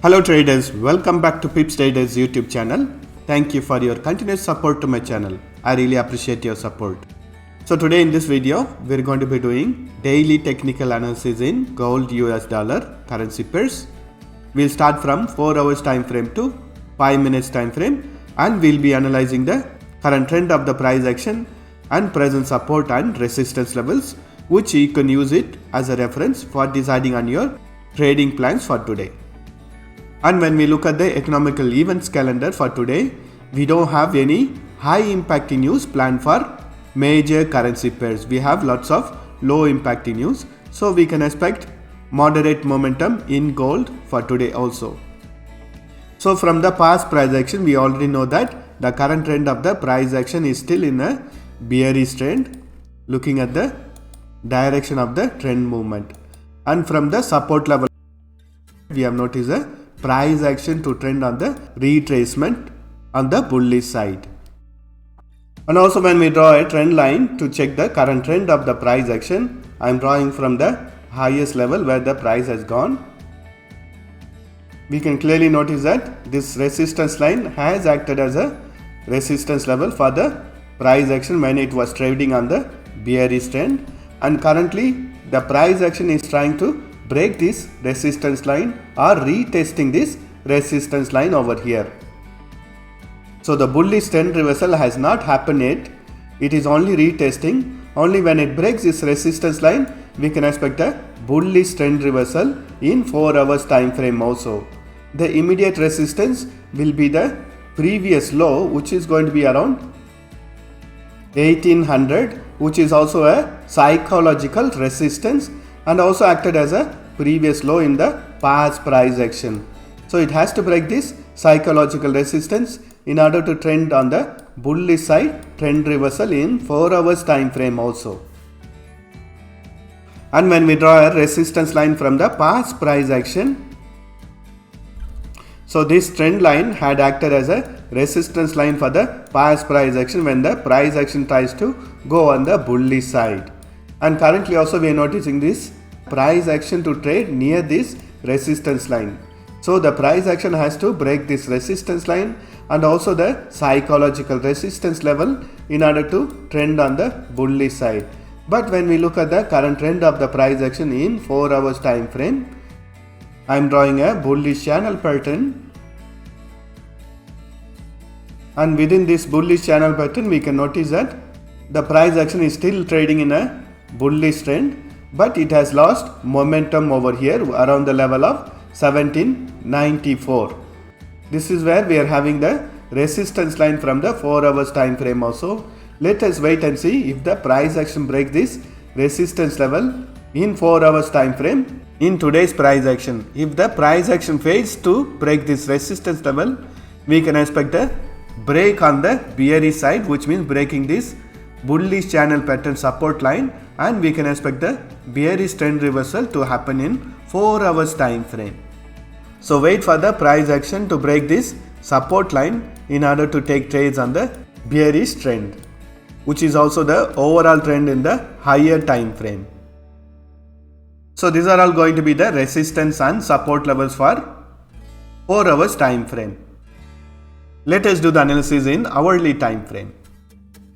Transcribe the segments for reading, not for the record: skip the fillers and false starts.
Hello traders, welcome back to Pips Traders YouTube channel. Thank you for your continuous support to my channel. I really appreciate your support. So today in this video, we're going to be doing daily technical analysis in gold US dollar currency pairs. We'll start from 4 hours time frame to 5 minutes time frame, and we'll be analyzing the current trend of the price action and present support and resistance levels, which you can use it as a reference for deciding on your trading plans for today. And when we look at the economical events calendar for today, we don't have any high impact news planned for major currency pairs. We have lots of low impact news, so we can expect moderate momentum in gold for today also. So from the past price action, we already know that the current trend of the price action is still in a bearish trend, looking at the direction of the trend movement. And from the support level, we have noticed a price action to trend on the retracement on the bullish side. And also when we draw a trend line to check the current trend of the price action, I am drawing from the highest level where the price has gone. We can clearly notice that this resistance line has acted as a resistance level for the price action when it was trading on the bearish trend, and currently the price action is trying to break this resistance line or retesting this resistance line over here. So the bullish trend reversal has not happened yet. It is only retesting. Only when it breaks this resistance line, we can expect a bullish trend reversal in 4 hours time frame also. The immediate resistance will be the previous low, which is going to be around 1800, which is also a psychological resistance and also acted as a previous low in the past price action. So it has to break this psychological resistance in order to trend on the bullish side trend reversal in 4 hours time frame also. And when we draw a resistance line from the past price action, so this trend line had acted as a resistance line for the past price action when the price action tries to go on the bullish side. And currently also we are noticing this price action to trade near this resistance line. So the price action has to break this resistance line and also the psychological resistance level in order to trend on the bullish side. But when we look at the current trend of the price action in 4 hours time frame, I am drawing a bullish channel pattern, and within this bullish channel pattern we can notice that the price action is still trading in a bullish trend, but it has lost momentum over here around the level of 1794. This is where we are having the resistance line from the 4 hours time frame also. Let us wait and see if the price action breaks this resistance level in 4 hours time frame in today's price action. If the price action fails to break this resistance level, we can expect a break on the bearish side, which means breaking this bullish channel pattern support line, and we can expect the bearish trend reversal to happen in 4 hours time frame. So wait for the price action to break this support line in order to take trades on the bearish trend, which is also the overall trend in the higher time frame. So these are all going to be the resistance and support levels for 4 hours time frame. Let us do the analysis in hourly time frame.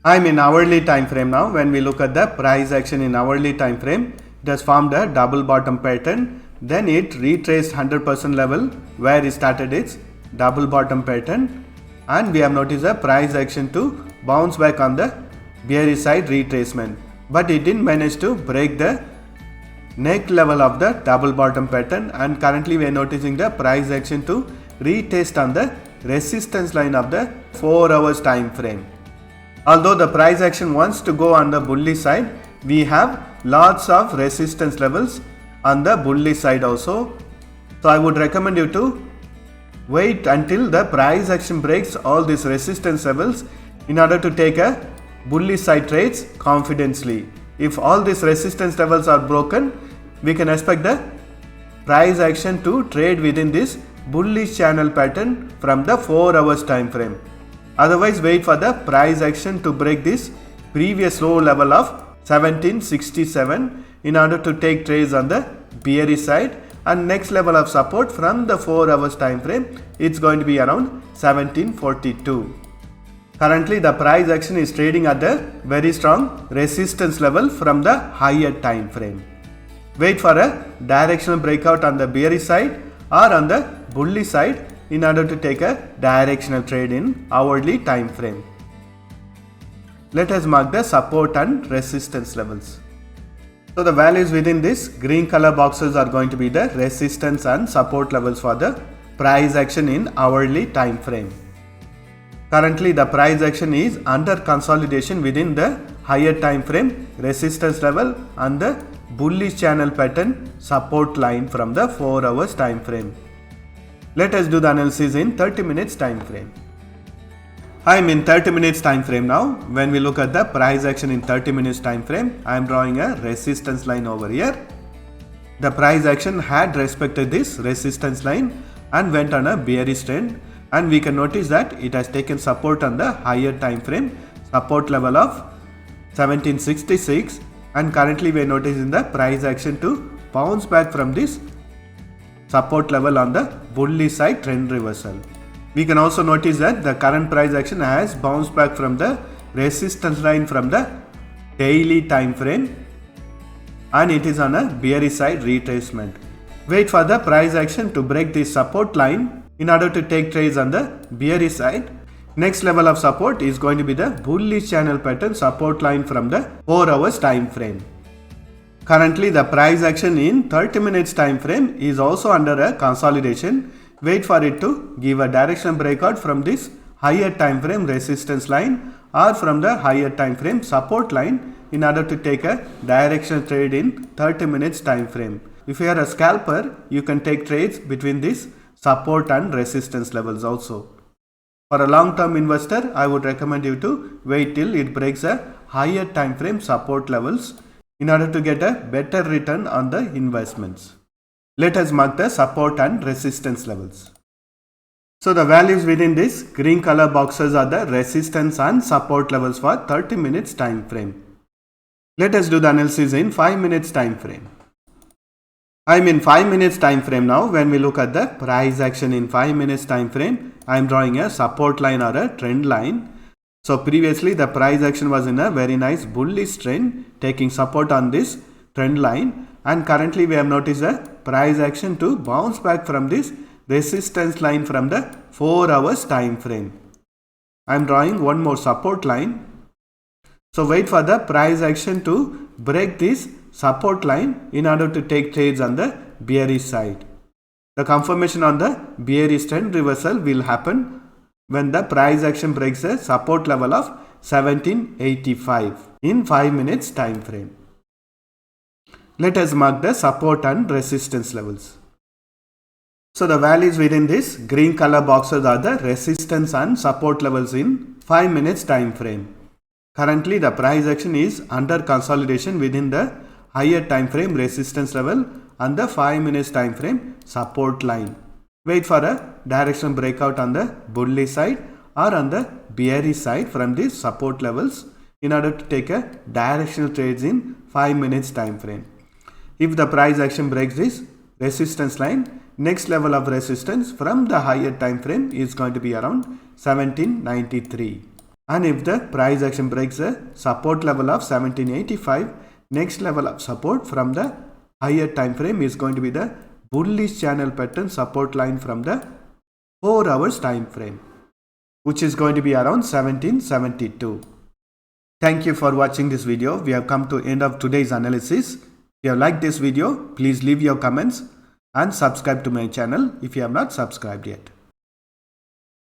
I am in hourly time frame now. When we look at the price action in hourly time frame, it has formed a double bottom pattern. Then it retraced 100% level where it started its double bottom pattern, and we have noticed a price action to bounce back on the bearish side retracement, but it didn't manage to break the neck level of the double bottom pattern, and currently we are noticing the price action to retest on the resistance line of the 4 hours time frame. Although the price action wants to go on the bullish side, we have lots of resistance levels on the bullish side also. So I would recommend you to wait until the price action breaks all these resistance levels in order to take a bullish side trades confidently. If all these resistance levels are broken, we can expect the price action to trade within this bullish channel pattern from the 4 hours time frame. Otherwise, wait for the price action to break this previous low level of 1767 in order to take trades on the bearish side, and next level of support from the 4 hours time frame, it's going to be around 1742. Currently the price action is trading at a very strong resistance level from the higher time frame. Wait for a directional breakout on the bearish side or on the bullish side in order to take a directional trade in hourly time frame. Let us mark the support and resistance levels. So the values within this green color boxes are going to be the resistance and support levels for the price action in hourly time frame. Currently the price action is under consolidation within the higher time frame resistance level and the bullish channel pattern support line from the 4 hours time frame. Let us do the analysis in 30 minutes time frame. I am in 30 minutes time frame now. When we look at the price action in 30 minutes time frame, I am drawing a resistance line over here. The price action had respected this resistance line and went on a bearish trend, and we can notice that it has taken support on the higher time frame support level of 1766, and currently we are noticing the price action to bounce back from this support level on the bullish side trend reversal. We can also notice that the current price action has bounced back from the resistance line from the daily time frame, and it is on a bearish side retracement. Wait for the price action to break this support line in order to take trades on the bearish side. Next level of support is going to be the bullish channel pattern support line from the 4 hours time frame. Currently the price action in 30 minutes time frame is also under a consolidation. Wait for it to give a directional breakout from this higher time frame resistance line or from the higher time frame support line in order to take a directional trade in 30 minutes time frame. If you are a scalper, you can take trades between this support and resistance levels also. For a long term investor, I would recommend you to wait till it breaks a higher time frame support levels in order to get a better return on the investments. Let us mark the support and resistance levels. So the values within this green color boxes are the resistance and support levels for 30 minutes time frame. Let us do the analysis in 5 minutes time frame. I am in 5 minutes time frame now. When we look at the price action in 5 minutes time frame, I am drawing a support line or a trend line. So previously the price action was in a very nice bullish trend taking support on this trend line, and currently we have noticed a price action to bounce back from this resistance line from the 4 hours time frame. I am drawing one more support line. So wait for the price action to break this support line in order to take trades on the bearish side. The confirmation on the bearish trend reversal will happen when the price action breaks a support level of 1785 in 5 minutes time frame. Let us mark the support and resistance levels. So the values within this green color boxes are the resistance and support levels in 5 minutes time frame. Currently the price action is under consolidation within the higher time frame resistance level and the 5 minutes time frame support line. Wait for a directional breakout on the bullish side or on the bearish side from these support levels in order to take a directional trades in 5 minutes time frame. If the price action breaks this resistance line, next level of resistance from the higher time frame is going to be around 1793. And if the price action breaks a support level of 1785, next level of support from the higher time frame is going to be the bullish channel pattern support line from the 4 hours time frame, which is going to be around 1772. Thank you for watching this video. We have come to end of today's analysis. If you have liked this video, please leave your comments and subscribe to my channel if you have not subscribed yet.